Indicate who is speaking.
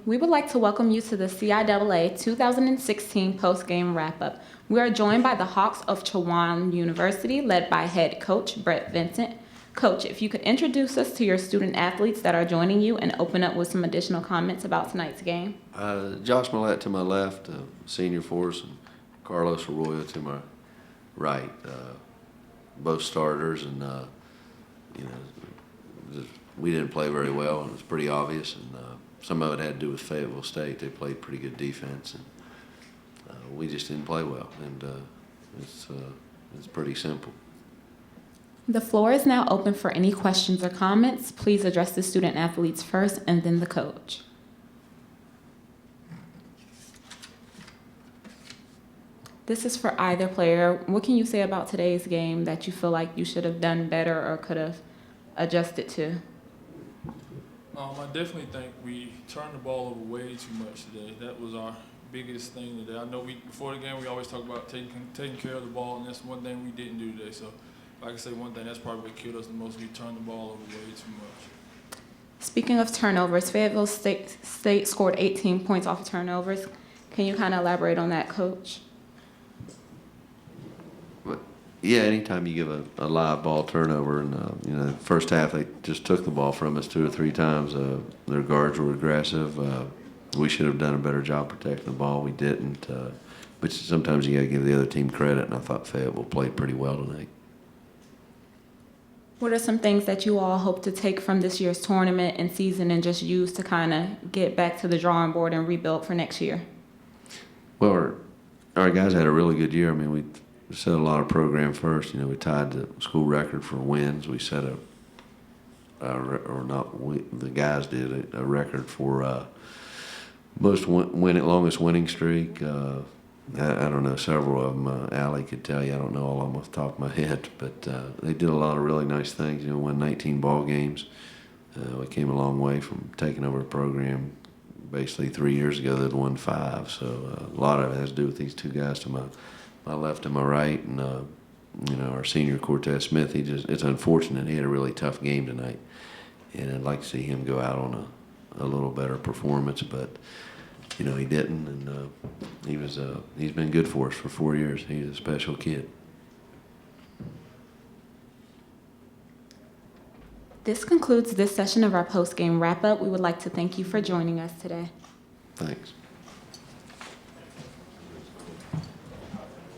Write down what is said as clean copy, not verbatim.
Speaker 1: We would like to welcome you to the CIAA 2016 post-game wrap-up. We are joined by the Hawks of Chowan University, led by head coach Brett Vincent. Coach, if you could introduce us to your student athletes that are joining you and open up with some additional comments about tonight's game.
Speaker 2: Josh Millette to my left, senior for us, and Carlos Arroyo to my right. Both starters, and we didn't play very well, and it was pretty obvious. And some of it had to do with Fayetteville State. They played pretty good defense, and we just didn't play well. And it's pretty simple.
Speaker 1: The floor is now open for any questions or comments. Please address the student athletes first and then the coach. This is for either player. What can you say about today's game that you feel like you should have done better or could have adjusted to?
Speaker 3: I definitely think we turned the ball over way too much today. That was our biggest thing today. I know before the game we always talk about taking care of the ball, and that's one thing we didn't do today. So, like I say, one thing that's probably what killed us the most. We turned the ball over way too much. Speaking of turnovers, Fayetteville State scored 18 points off of turnovers. Can you kind of elaborate on that, Coach?
Speaker 2: Yeah, anytime you give a live ball turnover, and first half they just took the ball from us 2 or 3 times. Their guards were aggressive. We should have done a better job protecting the ball. We didn't. But sometimes you got to give the other team credit, and I thought Fayetteville played pretty well tonight.
Speaker 1: What are some things that you all hope to take from this year's tournament and season and just use to kind of get back to the drawing board and rebuild for next year?
Speaker 2: Well, our guys had a really good year. I mean, we set a lot of program first. We tied the school record for wins. We set the guys did a record for longest winning streak. I don't know, several of them. Allie could tell you. I don't know all of them off the top of my head, but they did a lot of really nice things. Won 19 ball games. We came a long way from taking over a program. Basically, 3 years ago, they'd won 5. So a lot of it has to do with these 2 guys to my left and my right, and our senior Cortez Smith. It's unfortunate he had a really tough game tonight, and I'd like to see him go out on a little better performance, but he didn't, and he's been good for us for 4 years. He's a special kid.
Speaker 1: This concludes this session of our post-game wrap-up. We would like to thank you for joining us today.
Speaker 2: Thanks.